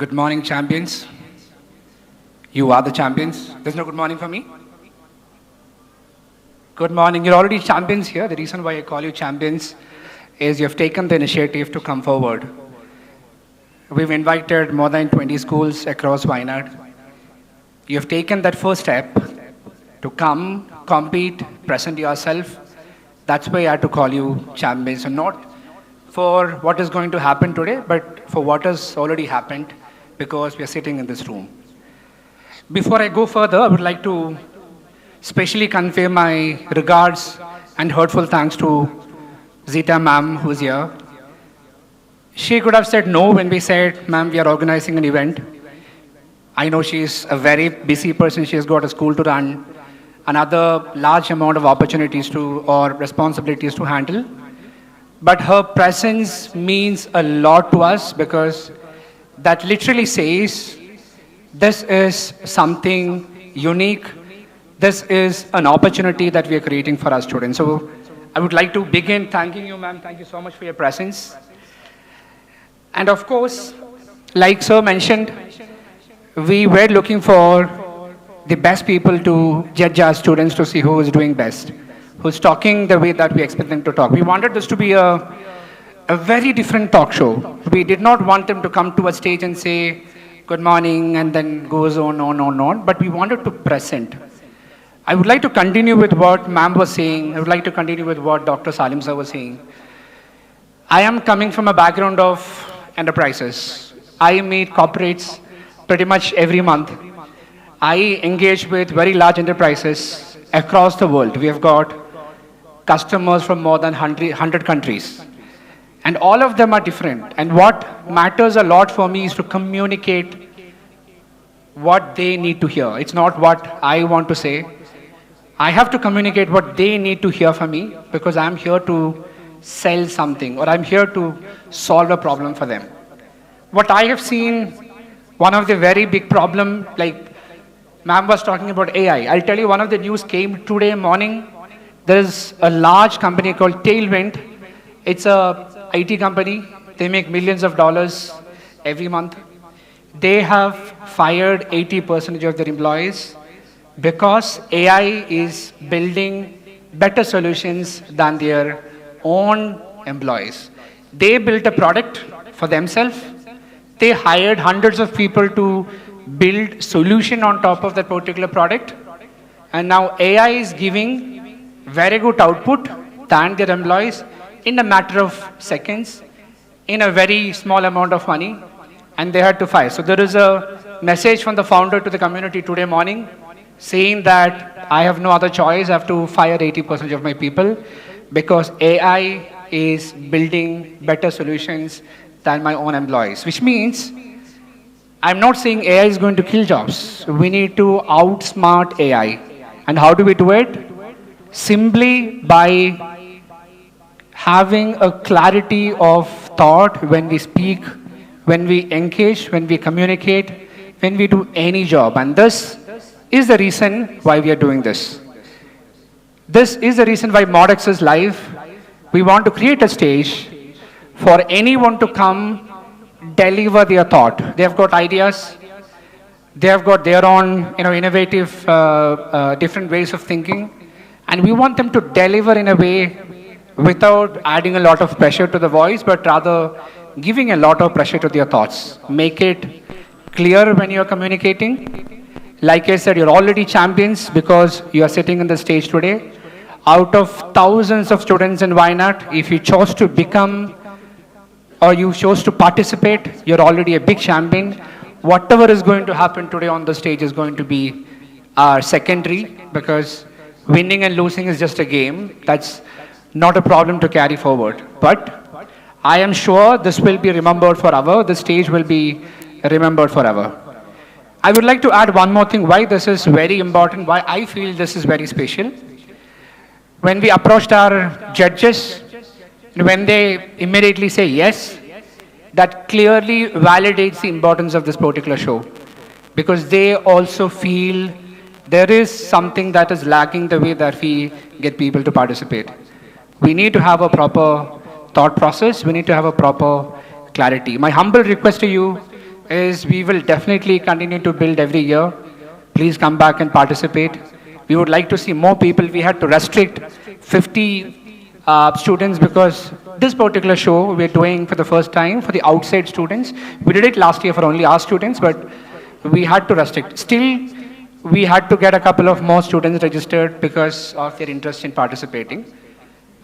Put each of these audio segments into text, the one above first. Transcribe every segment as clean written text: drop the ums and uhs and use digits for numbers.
Good morning, champions. You are the champions. There's no good morning for me? Good morning. You're already champions here. The reason why I call you champions is you have taken the initiative to come forward. We've invited more than 20 schools across Wayanad. You have taken that first step to come, compete, present yourself. That's why I had to call you champions, and not for what is going to happen today, but for what has already happened, because we are sitting in this room. Before I go further, I would like to specially convey my regards and heartfelt thanks to Zita ma'am, who's here. She could have said no when we said, ma'am, we are organizing an event. I know she's a very busy person. She has got a school to run, another large amount of opportunities to or responsibilities to handle. But her presence means a lot to us, because that literally says this is something unique. This is an opportunity that we are creating for our students. So I would like to begin thanking you, ma'am. Thank you so much for your presence. And of course, like sir mentioned, we were looking for the best people to judge our students to see who is doing best, who's talking the way that we expect them to talk. We wanted this to be a very different talk show. We did not want them to come to a stage and say, good morning, and then goes on, but we wanted to present. I would like to continue with what ma'am was saying. I would like to continue with what Dr. Salim sir was saying. I am coming from a background of enterprises. I meet corporates pretty much every month. I engage with very large enterprises across the world. We have got customers from more than 100 countries. And all of them are different. And what matters a lot for me is to communicate what they need to hear. It's not what I want to say. I have to communicate what they need to hear from me, because I'm here to sell something, or I'm here to solve a problem for them. What I have seen, one of the very big problem, like ma'am was talking about AI. I'll tell you, one of the news came today morning. There's a large company called Tailwind. It's a IT company. They make millions of dollars every month. They have fired 80% of their employees because AI is building better solutions than their own employees. They built a product for themselves. They hired hundreds of people to build solution on top of that particular product. And now AI is giving very good output than their employees in a matter of seconds, in a very small amount of money, and they had to fire. So there is a message from the founder to the community today morning saying that I have no other choice. I have to fire 80% of my people because AI is building better solutions than my own employees, which means I'm not saying AI is going to kill jobs. We need to outsmart AI. And how do we do it? Simply by having a clarity of thought when we speak, when we engage, when we communicate, when we do any job. And this is the reason why we are doing this. This is the reason why MODex is live. We want to create a stage for anyone to come, deliver their thought. They have got ideas. They have got their own, innovative, different ways of thinking. And we want them to deliver in a way without adding a lot of pressure to the voice, but rather giving a lot of pressure to their thoughts. Make it clear when you're communicating. Like I said, you're already champions because you are sitting on the stage today. Out of thousands of students in Wayanad, if you chose to become or you chose to participate, you're already a big champion. Whatever is going to happen today on the stage is going to be secondary, because winning and losing is just a game. That's not a problem to carry forward. But I am sure this will be remembered forever. The stage will be remembered forever. I would like to add one more thing, why this is very important, why I feel this is very special. When we approached our judges, when they immediately say yes, that clearly validates the importance of this particular show, because they also feel there is something that is lacking the way that we get people to participate. We need to have a proper thought process. We need to have a proper clarity. My humble request to you, is we will definitely continue to build every year. Please come back and participate. We would like to see more people. We had to restrict 50 students because this particular show we're doing for the first time for the outside students. We did it last year for only our students, but we had to restrict. Still, we had to get a couple of more students registered because of their interest in participating.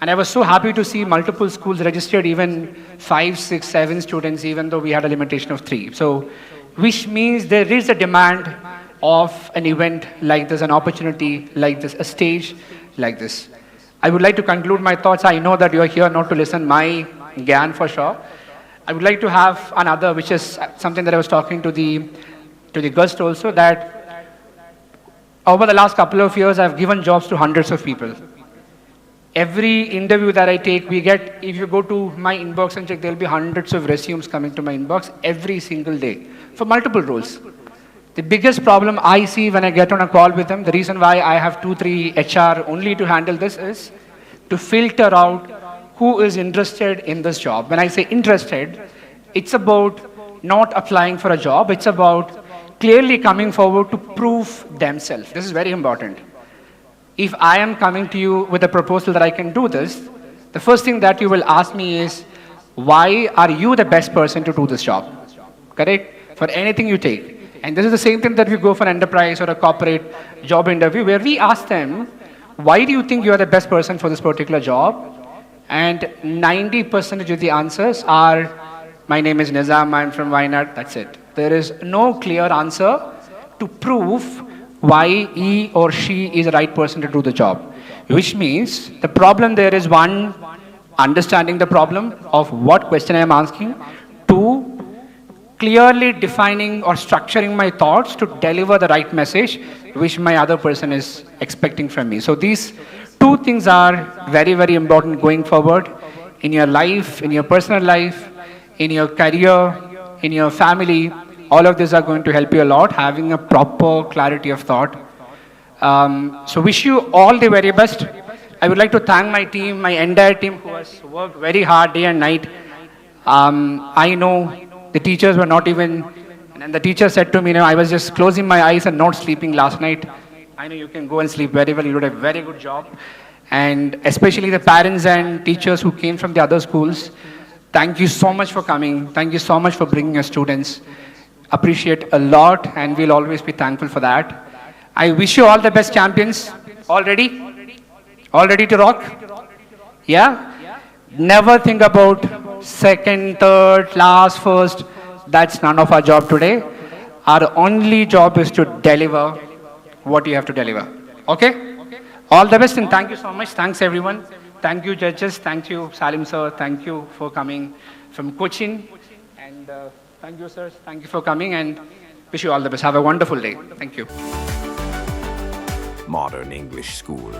And I was so happy to see multiple schools registered, even 5, 6, 7 students, even though we had a limitation of 3. So, which means there is a demand of an event like this, an opportunity like this, a stage like this. I would like to conclude my thoughts. I know that you are here not to listen my gyan for sure. I would like to have another, which is something that I was talking to the guest also, that over the last couple of years, I've given jobs to hundreds of people. Every interview that I take, we get, if you go to my inbox and check, there'll be hundreds of resumes coming to my inbox every single day for multiple roles. The biggest problem I see when I get on a call with them, the reason why I have 2, 3 HR only to handle this is to filter out who is interested in this job. When I say interested, it's about not applying for a job, it's about clearly coming forward to prove themselves. This is very important. If I am coming to you with a proposal that I can do this, the first thing that you will ask me is, why are you the best person to do this job? Correct? For anything you take. And this is the same thing that we go for an enterprise or a corporate job interview, where we ask them, why do you think you are the best person for this particular job? And 90% of the answers are, my name is Nizam, I'm from Wayanad, that's it. There is no clear answer to prove why he or she is the right person to do the job. Which means the problem there is, one, understanding the problem of what question I am asking. Two, clearly defining or structuring my thoughts to deliver the right message which my other person is expecting from me. So these two things are very, very important going forward in your life, in your personal life, in your career, in your family. All of these are going to help you a lot, having a proper clarity of thought. So wish you all the very best. I would like to thank my team, my entire team who has worked very hard day and night. I know the teachers were not even, and the teacher said to me, I was just closing my eyes and not sleeping last night. I know you can go and sleep very well, you did a very good job. And especially the parents and teachers who came from the other schools, thank you so much for coming. Thank you so much for bringing your students. Appreciate a lot, and we'll always be thankful for that. I wish you all the best, champions. All ready? All ready to rock? Yeah? Never think about second, third, last, first. That's none of our job today. Our only job is to deliver what you have to deliver. Okay? All the best, and thank you so much. Thanks, everyone. Thank you, judges. Thank you, Salim sir. Thank you for coming from Cochin. And thank you, sir. Thank you for coming, and wish you all the best. Have a wonderful day. Thank you. Modern English School.